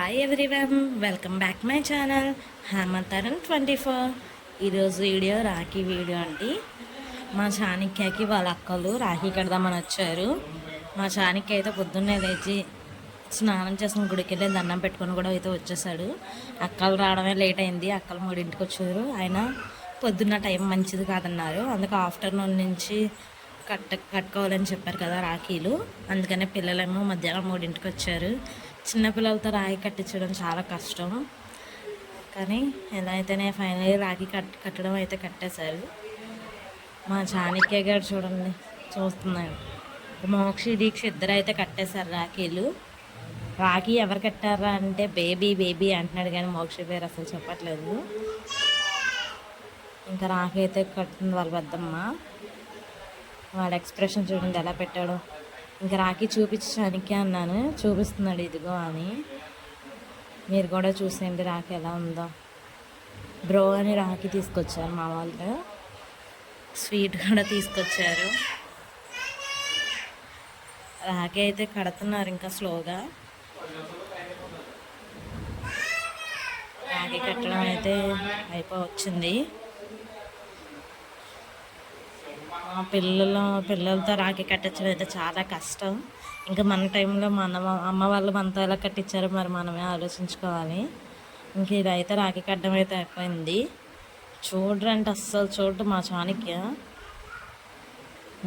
Hi everyone, welcome back my channel Hemantharan 24. ఈరోజు video Rakhi video అండి. మా చాణక్యకి వాళ్ళ అక్కలు రాఖీ కడదామని వచ్చారు. మా చాణక్య అయితే పొద్దున్నే లేచి స్నానం చేసుకుని గుడికి వెళ్ళి దండం పెట్టుకొని కూడా అయితే వచ్చేసాడు. అక్కలు రావడమే లేట్ అయింది. అక్కలు 3ంటికి వచ్చారు. ఆయన పొద్దున్న టైం మంచిది కాదన్నారు. అందుకే ఆఫ్టర్నూన్ నుంచి కట్టుకోవాలని చెప్పారు కదా రాఖీలు. అందుకనే పిల్లలేమో మధ్యాహ్నం 3ంటికి వచ్చారు. చిన్నపిల్లలతో రాఖీ కట్టించడం చాలా కష్టం, కానీ ఎలా అయితేనే ఫైనల్లీ రాఖీ కట్టడం అయితే కట్టేశారు. మా చాణక్య గారు చూడండి చూస్తున్నాడు. మోక్షి దీక్ష ఇద్దరు అయితే కట్టేశారు రాఖీలు. రాఖీ ఎవరు కట్టారా అంటే బేబీ బేబీ అంటున్నాడు, కానీ మోక్షి పేరు అసలు చెప్పట్లేదు. ఇంకా రాఖీ అయితే కట్టింది వాళ్ళ పెద్దమ్మ. వాడు ఎక్స్ప్రెషన్ చూడండి ఎలా పెట్టాడో. ఇంకా రాఖీ చూపించడానికి అన్నాను, చూపిస్తున్నాడు ఇదిగో అని. మీరు కూడా చూసేయండి రాఖీ ఎలా ఉందో. బ్రో అని రాఖీ తీసుకొచ్చారు మా వాళ్ళు. స్వీట్ కూడా తీసుకొచ్చారు. రాఖీ అయితే కడుతున్నారు ఇంకా స్లోగా. రాఖీ కట్టడం అయితే అయిపోవచ్చింది. పిల్లలతో రాఖీ కట్టించడం అయితే చాలా కష్టం. ఇంకా మన టైంలో అమ్మ వాళ్ళు మనతో ఎలా కట్టించారో మరి మనమే ఆలోచించుకోవాలి. ఇంక ఇదైతే రాఖీ కట్టడం అయితే అయిపోయింది. చూడరంటే అస్సలు చూడటం మా చాణక్య.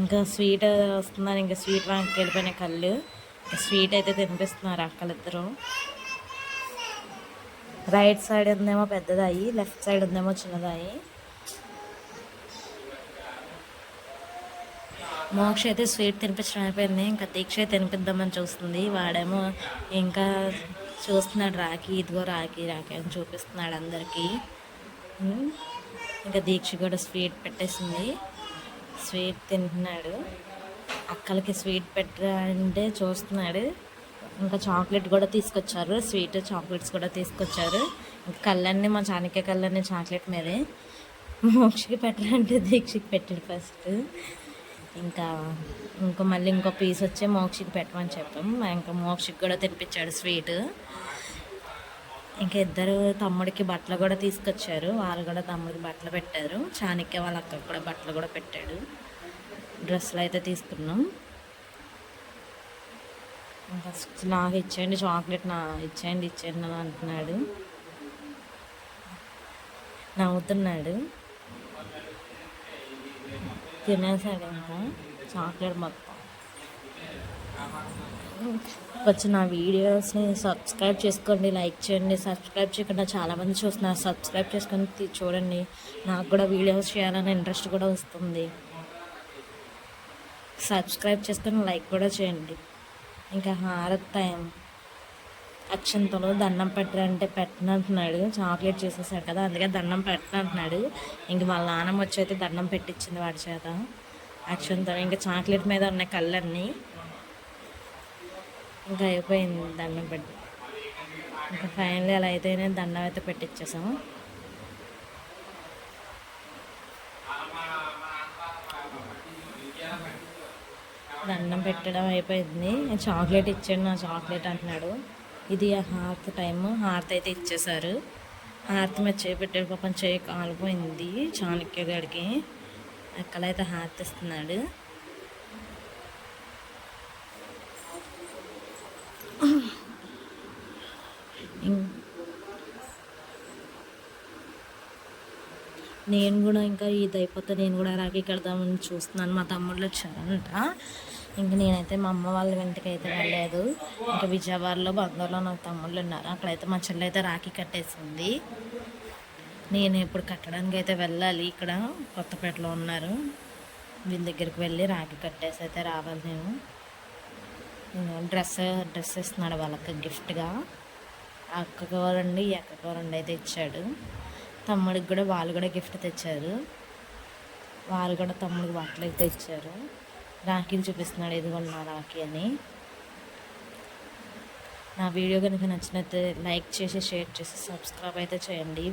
ఇంకా స్వీట్ వస్తున్నారు. ఇంకా స్వీట్ వానికి వెళ్ళిపోయిన కళ్ళు. స్వీట్ అయితే తినిపిస్తున్నారు అక్కలిద్దరూ. రైట్ సైడ్ ఉందేమో పెద్దదాయి, లెఫ్ట్ సైడ్ ఉందేమో చిన్నదాయి. మోక్ష అయితే స్వీట్ తినిపించడం అయిపోయింది. ఇంకా దీక్ష తినిపిద్దామని చూస్తుంది. వాడేమో ఇంకా చూస్తున్నాడు రాఖీ, ఇదిగో రాఖీ రాఖీ అని చూపిస్తున్నాడు అందరికీ. ఇంకా దీక్ష కూడా స్వీట్ పెట్టేసింది. స్వీట్ తింటున్నాడు. అక్కలకి స్వీట్ పెట్టాలంటే చూస్తున్నాడు. ఇంకా చాక్లెట్ కూడా తీసుకొచ్చారు. స్వీట్ చాక్లెట్స్ కూడా తీసుకొచ్చారు. ఇంకా కళ్ళన్నీ మా చాణక్య కళ్ళన్నీ చాక్లెట్ మీదే. మోక్షకి పెట్టాలంటే దీక్షకి పెట్టాడు ఫస్ట్. ఇంకా మళ్ళీ ఇంకో పీస్ వచ్చి మోక్షకి పెట్టమని చెప్పాం. ఇంకా మోక్షకి కూడా తినిపించాడు స్వీట్. ఇంకా ఇద్దరు తమ్ముడికి బట్టలు కూడా తీసుకొచ్చారు. వాళ్ళు కూడా తమ్ముడికి బట్టలు పెట్టారు. చాణక్య వాళ్ళ అక్కకి కూడా బట్టలు కూడా పెట్టాడు. డ్రెస్సులు అయితే తీసుకున్నాం. ఫస్ట్ నాకు ఇచ్చేయండి చాక్లెట్, ఇచ్చేయండి అని అంటున్నాడు. నవ్వుతున్నాడు. తినేసాడు ఇంకా చాక్లెట్ మొత్తం. వచ్చి నా వీడియోస్ని సబ్స్క్రైబ్ చేసుకోండి, లైక్ చేయండి. సబ్స్క్రైబ్ చేయకుండా చాలామంది చూస్తున్నారు. సబ్స్క్రైబ్ చేసుకొని చూడండి. నాకు కూడా వీడియోస్ చేయాలని ఇంట్రెస్ట్ కూడా వస్తుంది. సబ్స్క్రైబ్ చేసుకొని లైక్ కూడా చేయండి. ఇంకా హారతి టైం. అక్షంతలో దండం పెట్టారంటే పెట్టనంటున్నాడు. చాక్లెట్ చేసేసాడు కదా, అందుకే దండం పెట్టనంటున్నాడు. ఇంక వాళ్ళ నాన్నమ్మ వచ్చి అయితే దండం పెట్టించింది వాడి చేత అక్షంతలో. ఇంకా చాక్లెట్ మీద ఉన్నాయి కళ్ళన్నీ. ఇంకా అయిపోయింది దండం పెట్టి. ఇంకా ఫైనల్లీ అలా అయితేనే దండం అయితే పెట్టించేసాము. దండం పెట్టడం అయిపోయింది. చాక్లెట్ ఇచ్చాడు, నా చాక్లెట్ అంటున్నాడు. ఇది హారతి టైము. హారతి అయితే ఇచ్చేసారు. హారతి మీద చేయి పెట్టాడు. పాపం చేయి కాలిపోయింది చాణక్య గారికి. అక్కడైతే హారతి ఇస్తున్నాడు. నేను కూడా ఇంకా ఇది అయిపోతే నేను కూడా రాఖీ కడదామని చూస్తున్నాను. మా తమ్ముళ్ళు వచ్చారంట. ఇంక నేనైతే మా అమ్మ వాళ్ళ ఇంటికి అయితే వెళ్ళలేదు. ఇంకా విజయవాడలో బంగారులో నాకు తమ్ముళ్ళు ఉన్నారు. అక్కడైతే మా చెల్లి అయితే రాఖీ కట్టేసింది. నేను ఇప్పుడు కట్టడానికి అయితే వెళ్ళాలి. ఇక్కడ కొత్తపేటలో ఉన్నారు. వీళ్ళ దగ్గరికి వెళ్ళి రాఖీ కట్టేసి అయితే రావాలి. నేను డ్రెస్ ఇస్తున్నాడు వాళ్ళకి గిఫ్ట్గా. అక్కకోరండి ఈ అక్కకోరండి అయితే ఇచ్చాడు. తమ్ముడికి కూడా వాళ్ళు కూడా గిఫ్ట్ తెచ్చారు. వాళ్ళు కూడా తమ్ముడికి బట్టలు అయితే ఇచ్చారు. రాఖీలు చూపిస్తున్నాడు, ఇదిగోండి నా రాఖీ అని. నా వీడియో కనుక నచ్చినట్లయితే లైక్ చేసి షేర్ చేసి సబ్స్క్రైబ్ అయితే చేయండి.